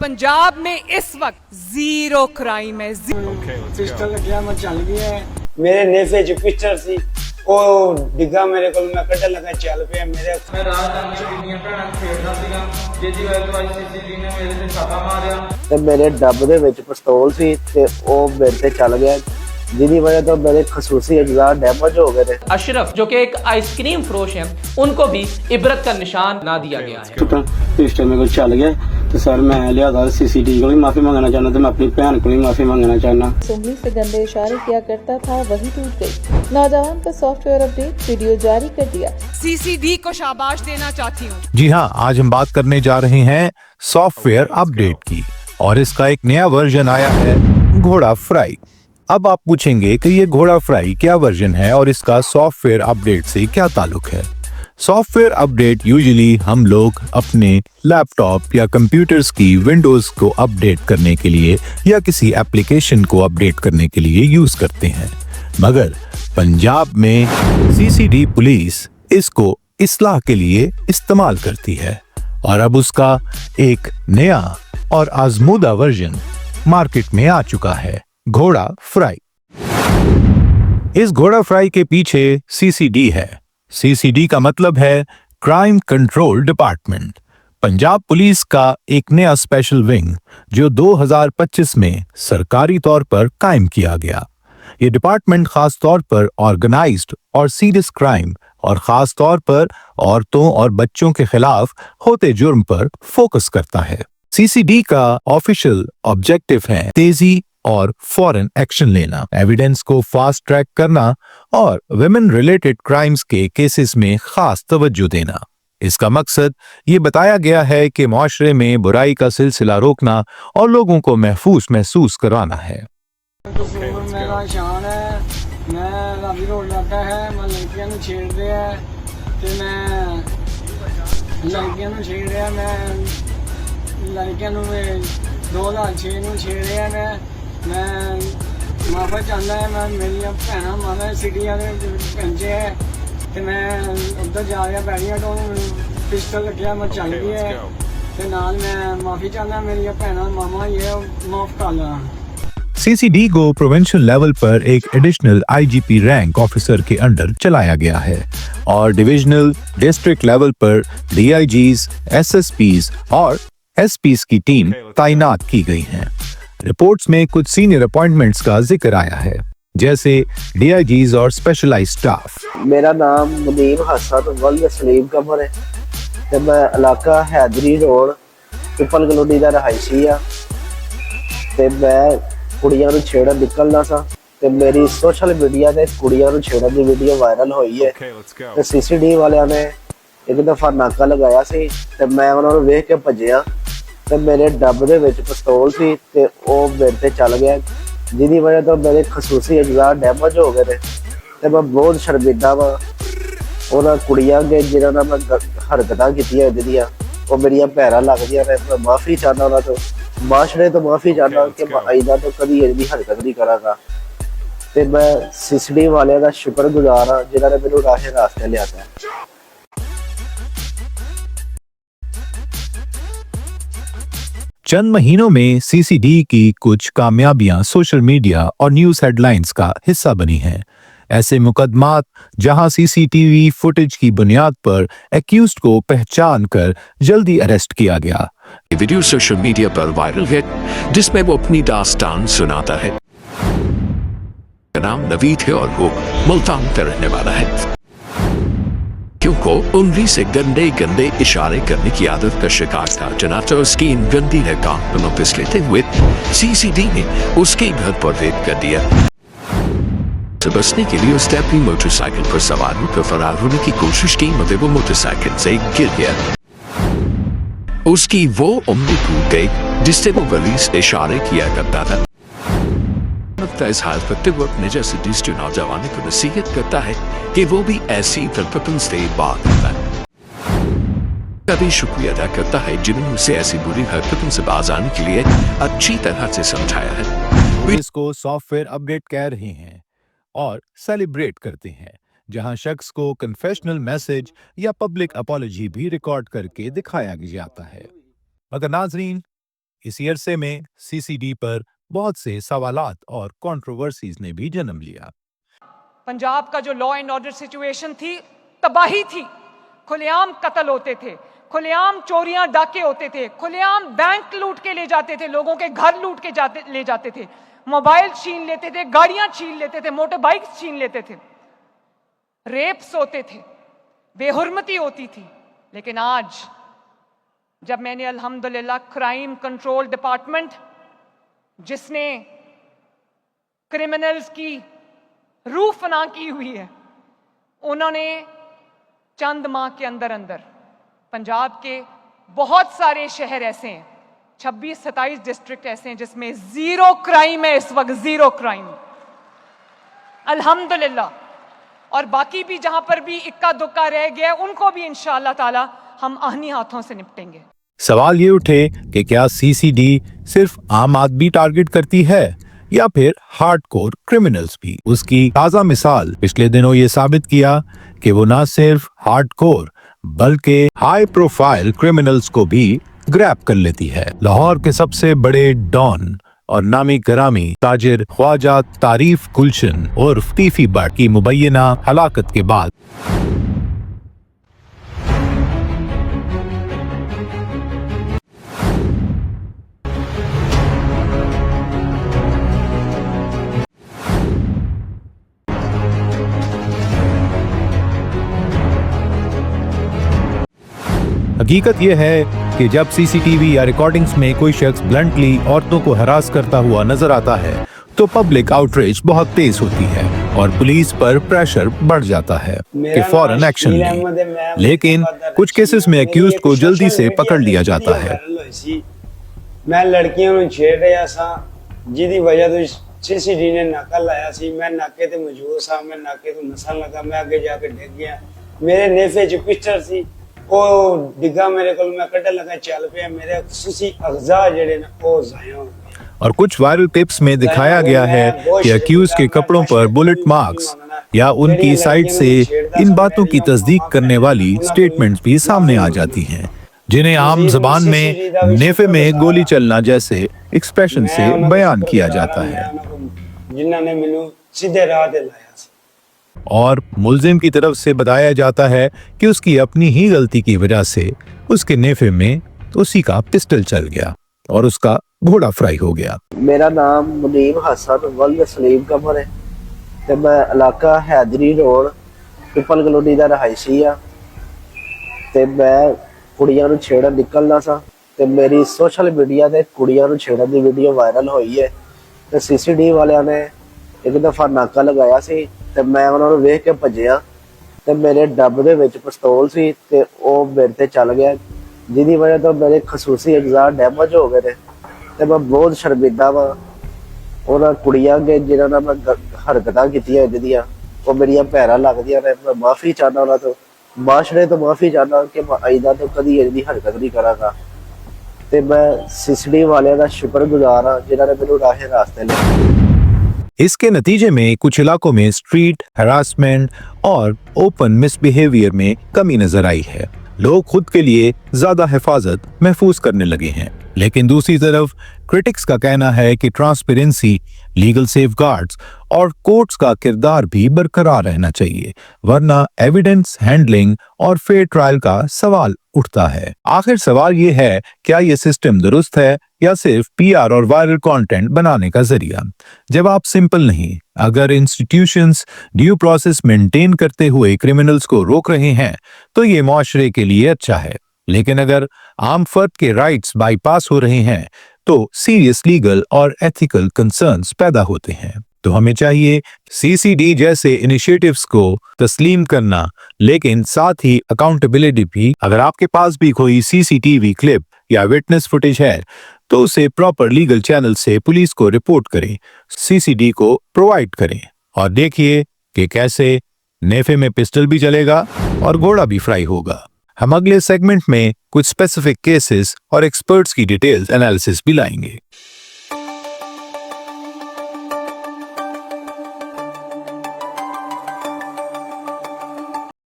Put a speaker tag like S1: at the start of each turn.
S1: पंजाब में इस वक्त जीरो क्राइम है।
S2: पिस्टल लग्या मैं चल गया है।
S3: मेरे नेफे च पिस्टल सी ਉਹ ਡਿੱਗਾ ਮੇਰੇ ਕੋਲ ਮੈਂ ਕੱਢਣ ਲੱਗਾ ਚੱਲ ਪਿਆ ਮੇਰੇ
S4: ਮੈਂ ਰਾਤ ਨੂੰ ਕਿੰਨੀਆਂ ਭੈਣਾਂ ਖੇਡਦਾ ਸੀਗਾ ਜਿਹਦੀ ਵਜ੍ਹਾ ਤੋਂ ICC ਨੇ ਮੇਰੇ ਤੇ ਛਾਪਾ ਮਾਰਿਆ
S3: ਤੇ ਮੇਰੇ ਡੱਬ ਦੇ ਵਿੱਚ ਪਿਸਤੌਲ ਸੀ ਤੇ ਉਹ ਮੇਰੇ ਤੇ ਚੱਲ ਗਿਆ जिसकी वजह तो मेरे खसूसी अज्जा डैमेज हो गए थे।
S5: अशरफ जो कि एक आइसक्रीम फरोश हैं उनको भी इबरत का निशान ना दिया गया है।
S3: पिस्टल मेरे को चल गया तो सर मैं लिया CCTV को भी माफी मांगना चाहना तो मैं अपनी बहन को भी माफी मांगना चाहना।
S6: उंगली से गंदे इशारे किया करता था वही टूट गई। नौजवान का सॉफ्टवेयर अपडेट वीडियो जारी कर दिया।
S1: CCD को शाबाश देना चाहती हूँ।
S7: जी हाँ, आज हम बात करने जा रहे हैं सॉफ्टवेयर अपडेट की और इसका एक नया वर्जन आया है, घोड़ा फ्राई। अब आप पूछेंगे कि ये घोड़ा फ्राई क्या वर्जन है और इसका सॉफ्टवेयर अपडेट से क्या ताल्लुक है। सॉफ्टवेयर अपडेट यूजुअली हम लोग अपने लैपटॉप या कंप्यूटर्स की विंडोज को अपडेट करने के लिए या किसी एप्लीकेशन को अपडेट करने के लिए यूज करते हैं, मगर पंजाब में CCD पुलिस इसको इस्लाह के लिए इस्तेमाल करती है और अब उसका एक नया और आजमूदा वर्जन मार्केट में आ चुका है, घोड़ा फ्राई। इस घोड़ा फ्राई के पीछे CCD है। CCD का मतलब है crime control department, Punjab police का एक नया स्पेशल विंग जो 2025 में सरकारी तौर पर कायम किया गया। ये डिपार्टमेंट खास तौर पर ऑर्गेनाइज्ड और सीरियस क्राइम और खास तौर पर औरतों और बच्चों के खिलाफ होते जुर्म पर फोकस करता है। CCD का ऑफिशियल ऑब्जेक्टिव है तेजी और फौरन एक्शन लेना, एविडेंस को फास्ट ट्रैक करना और विमेन रिलेटेड क्राइम्स के केसेस में खास तवज्जो देना। इसका मकसद ये बताया गया है कि मुआशरे में बुराई का सिलसिला रोकना और लोगों को महसूस करवाना है।
S2: मेरा शान है, मैं रावी रोड लगा है, मैं लड़कियां नु छेड़ दिया ते मैं लड़कियां नु छेड़ रहा, मैं लड़कियां नु 2006 नु छेड़ रहा मैं माफा चाहता है। मैं मेरी भैन माता सिटी पंजे है तो मैं उधर जा रहा बैरिया तो पिस्टल लग्या मैं चल गया है तो नाल मैं माफी चाहता मेरी भैन मामा ये माफ कर ला।
S7: CCD को प्रोविंशियल लेवल पर एक एडिशनल IGP रैंक ऑफिसर के अंडर चलाया गया है और डिविजनल डिस्ट्रिक्ट लेवल पर DIGs, SSPs और SPs की टीम तैनात की गई है। रिपोर्ट्स में कुछ सीनियर अपॉइंटमेंट्स का जिक्र आया है, जैसे DIGs और स्पेशलाइज्ड स्टाफ।
S3: मेरा नाम मुनीम हसन वल्द सलीम कमर है ते मैं इलाका हैदरी रोड पिपल कलोनी का रहायशी आ ते मैं कुड़ियां नूं छेड़न निकलना सा ते मेरी सोशल मीडिया ते कुड़ियां नूं छेड़न दी वीडियो वायरल हुई है ते CCD वालियां ने एक दफा नाका लगाया सी ते मैं उन्हां नूं वेख के भज्जिया ਤੇ ਮੇਰੇ ਡੱਬ ਦੇ ਵਿੱਚ ਪਿਸਤੌਲ ਸੀ ਤੇ ਉਹ ਮੇਰੇ ਤੇ ਚੱਲ ਗਿਆ ਜਿਹਦੀ ਵਜ੍ਹਾ ਤੋਂ ਮੇਰੇ ਖਸੂਸੀ ਅਜਜ਼ਾ ਡੈਮੇਜ ਹੋ ਗਏ ਨੇ ਤੇ ਮੈਂ ਬਹੁਤ ਸ਼ਰਮਿੰਦਾ ਵਾਂ ਉਹਨਾਂ ਕੁੜੀਆਂ ਦੇ ਜਿਹਨਾਂ ਨਾਲ ਮੈਂ ਹਰਕਤਾਂ ਕੀਤੀਆਂ ਜਿਹੜੀਆਂ ਉਹ ਮੇਰੀਆਂ ਭੈਣਾਂ ਲੱਗਦੀਆਂ ਨੇ। ਮੈਂ ਮਾਫੀ ਚਾਹੁੰਦਾ ਉਹਨਾਂ ਤੋਂ, ਮਾਸ਼ਰੇ ਤੋਂ ਮਾਫੀ ਚਾਹੁੰਦਾ ਕਿ ਮੈਂ ਆਇੰਦਾ ਤੋਂ ਕਦੀ ਇਹ ਜਿਹੀ ਹਰਕਤ ਨਹੀਂ ਕਰਾਂਗਾ ਤੇ ਮੈਂ CCD ਵਾਲਿਆਂ ਦਾ ਸ਼ੁਕਰਗੁਜ਼ਾਰ ਹਾਂ ਜਿਨ੍ਹਾਂ ਨੇ ਮੈਨੂੰ ਰਾਹੇ ਰਾਸਤੇ ਲਿਆਤਾ ਹੈ।
S7: चंद महीनों में CCD की कुछ कामयाबियां सोशल मीडिया और न्यूज हेडलाइंस का हिस्सा बनी हैं। ऐसे मुकदमात जहां CCTV फुटेज की बुनियाद पर एक्यूज्ड को पहचान कर जल्दी अरेस्ट किया गया।
S8: वीडियो सोशल मीडिया पर वायरल है जिसमें वो अपनी दास्तान सुनाता है। नाम नवीद है और वो मुल्तान का रहने वाला है। को उंगली से गंदे गंदे इशारे करने की आदत का शिकार था। चनाचा उसकी इन गंदी हरकतों पर लेते हुए CCD ने उसके घर पर रेड कर दिया। बचने के लिए उसने अपनी मोटरसाइकिल पर सवार होकर फरार होने की कोशिश की मगर वो मोटरसाइकिल से गिर गया। उसकी वो उंगली टूट गई जिससे वो वली से इशारे किया करता था। का इजहार करते हुए अपने जैसे डिजिटल नौजवानों को नसीहत करता है कि वो भी ऐसी हरकतों से बात करता है। कभी शुक्रिया अदा करता है जिन्होंने उसे ऐसी बुरी हरकतों से बाज आने के लिए अच्छी तरह से समझाया है।
S7: इसको सॉफ्टवेयर अपडेट कह रहे हैं और सेलिब्रेट करते हैं, जहां शख्स को कन्फेशनल मैसेज या पब्लिक अपॉलॉजी भी रिकॉर्ड करके दिखाया जाता है। मगर नाजरीन, इसी अरसे में सीसीडी पर बहुत से सवालात और कंट्रोवर्सीज ने भी जन्म लिया।
S1: पंजाब का जो लॉ एंड ऑर्डर सिचुएशन थी, तबाही थी। खुलेआम कत्ल होते थे, खुलेआम चोरियां डाके होते थे, खुलेआम बैंक लूट के ले जाते थे, लोगों के घर लूट के ले जाते थे, मोबाइल छीन लेते थे, गाड़ियां छीन लेते थे, मोटर बाइक्स छीन लेते थे, रेप्स होते थे, बेहुरमती होती थी। लेकिन आज जब मैंने अल्हम्दुलिल्लाह क्राइम कंट्रोल डिपार्टमेंट, जिसने क्रिमिनल्स की रूह फना की हुई है, उन्होंने चंद माह के अंदर अंदर पंजाब के बहुत सारे शहर ऐसे हैं, 26-27 डिस्ट्रिक्ट ऐसे हैं जिसमें जीरो क्राइम है इस वक्त, जीरो क्राइम अल्हम्दुलिल्लाह। और बाकी भी जहां पर भी इक्का दुक्का रह गया उनको भी इंशाअल्लाह ताला हम आहनी हाथों से निपटेंगे।
S7: सवाल ये उठे कि क्या सीसीडी सिर्फ आम आदमी टारगेट करती है या फिर हार्डकोर क्रिमिनल्स भी। उसकी ताजा मिसाल पिछले दिनों ये साबित किया कि वो ना सिर्फ हार्डकोर बल्कि हाई प्रोफाइल क्रिमिनल्स को भी ग्रैब कर लेती है। लाहौर के सबसे बड़े डॉन और नामी गरामी ताजिर ख्वाजा तारीफ गुलशन उर्फ तीफी बट की मुबैना हलाकत के बाद हकीकत यह है कि जब सीसीटीवी या रिकॉर्डिंग्स में कोई शख्स ब्लंटली औरतों को हरास करता हुआ नजर आता है तो पब्लिक आउटरीच बहुत तेज होती है और पुलिस पर प्रेशर बढ़ जाता है कि फौरन एक्शन लें। लेकिन कुछ केसेस में अक्यूज्ड को जल्दी से पकड़ लिया जाता है।
S2: मैं लड़कियों ਨੂੰ ਛੇੜ ਰਿਹਾ ਸਾਂ ਜਿਹਦੀ ਵਜ੍ਹਾ ਤੋਂ ਸੀਸੀਟੀਵੀ ਨੇ ਨਾਕਾ ਲਾਇਆ ਸੀ। ਮੈਂ ਨਾਕੇ ਤੇ ਮੌਜੂਦ ਸਾਂ, ਮੈਂ ਨਾਕੇ ਤੋਂ ਨਸਣ ਲੱਗਾ, मैं ਅੱਗੇ ਜਾ ਕੇ ਡਿੱਗ ਗਿਆ। ਮੇਰੇ ਨੇਫੇ ਚ ਪਿਸਟਲ ਸੀ, ਉਹ ਡਿੱਗਾ ਮੇਰੇ ਕੋਲ, मैं ਕੱਢਣ ਲੱਗਾ, ਚੱਲ ਪਿਆ, ਮੇਰੇ ਖੁਸੂਸੀ ਅਗਜ਼ਾ ਜਿਹੜੇ ਨੇ ਉਹ ਜ਼ਾਇਆ ਹੋ ਗਏ।
S7: और कुछ वायरल टिप्स में दिखाया गया है कि अक्यूज के कपड़ों पर बुलेट मार्क्स या उनकी साइड से इन बातों की तस्दीक करने वाली स्टेटमेंट्स भी सामने आ जाती हैं, जिन्हें आम जबान में नेफे में गोली चलना जैसे एक्सप्रेशन से बयान किया जाता है।
S2: जिन्होंने मैनू सीधे राह पे लाया
S7: और मुल्जिम की तरफ से बताया जाता है कि उसकी अपनी ही गलती की वजह से उसके नेफे में उसी का पिस्टल चल गया और उसका घोड़ा फ्राई हो गया।
S3: मेरा नाम मुनीम हसन वल्द सलीम कमर है ते मैं इलाका हैदरी रोड पिपल कलोनी दा रहायशी आ ते मैं कुड़ियां नूं छेड़न निकलना सा ते मेरी सोशल मीडिया ते कुड़ियां नूं छेड़न दी वीडियो वायरल होई है ते सीसीटीवी वालियां ने एक दफा नाका लगाया सी ते मैं उन्हां नूं वेख के भज्जिया ते मेरे डब दे विच पिस्तौल सी ते ओ मेरे ते चल गया, जिहदी वजह तो मेरे खसूसी अज्जा डैमेज हो गए ने ते मैं बहुत शर्मिंदा वा। उन्हां कुड़ियां अगे जिन्हां नाल मैं हरकतां कीतियां जिहदियां वो मेरियां पैरां लगदियां ने। मैं माफ़ी चाहना उन्हां तो, माशरे तो माफ़ी चाहना कि मैं आइंदा तो कदी इहदी हरकत नहीं करांगा ते मैं सीसीटीवी वालियां दा शुक्रगुजार हां जिन्हां ने मैनूं राहे रास्ते ले।
S7: इसके नतीजे में कुछ इलाकों में स्ट्रीट हैरासमेंट और ओपन मिसबिहेवियर में कमी नजर आई है। लोग खुद के लिए ज्यादा हिफाजत महफूज करने लगे हैं, लेकिन दूसरी तरफ क्रिटिक्स का कहना है कि ट्रांसपेरेंसी, लीगल सेफगार्ड्स और कोर्ट्स का किरदार भी बरकरार रहना चाहिए, वरना एविडेंस हैंडलिंग और फेयर ट्रायल का सवाल उठता है। आखिर सवाल ये है, क्या ये सिस्टम दुरुस्त है या सिर्फ पीआर और वायरल कंटेंट बनाने का जरिया? जवाब सिंपल नहीं। अगर इंस्टीट्यूशंस ड्यू प्रोसेस मेंटेन करते हुए क्रिमिनल्स को रोक रहे हैं तो ये मुआशरे के लिए अच्छा है, लेकिन अगर आम फर्द के राइट्स बाईपास हो रहे हैं तो सीरियस लीगल और एथिकल कंसर्न्स पैदा होते हैं। तो हमें चाहिए सीसीडी जैसे इनिशिएटिव्स को तस्लीम करना, लेकिन साथ ही अकाउंटेबिलिटी भी। अगर आपके पास भी कोई सीसीटीवी क्लिप या विटनेस फुटेज है तो उसे प्रॉपर लीगल चैनल से पुलिस को रिपोर्ट करें, सीसीडी को प्रोवाइड करें और देखिए कि कैसे नेफे में पिस्टल भी चलेगा और घोड़ा भी फ्राई होगा। हम अगले सेगमेंट में कुछ स्पेसिफिक केसेस और एक्सपर्ट्स की डिटेल्स एनालिसिस भी लाएंगे।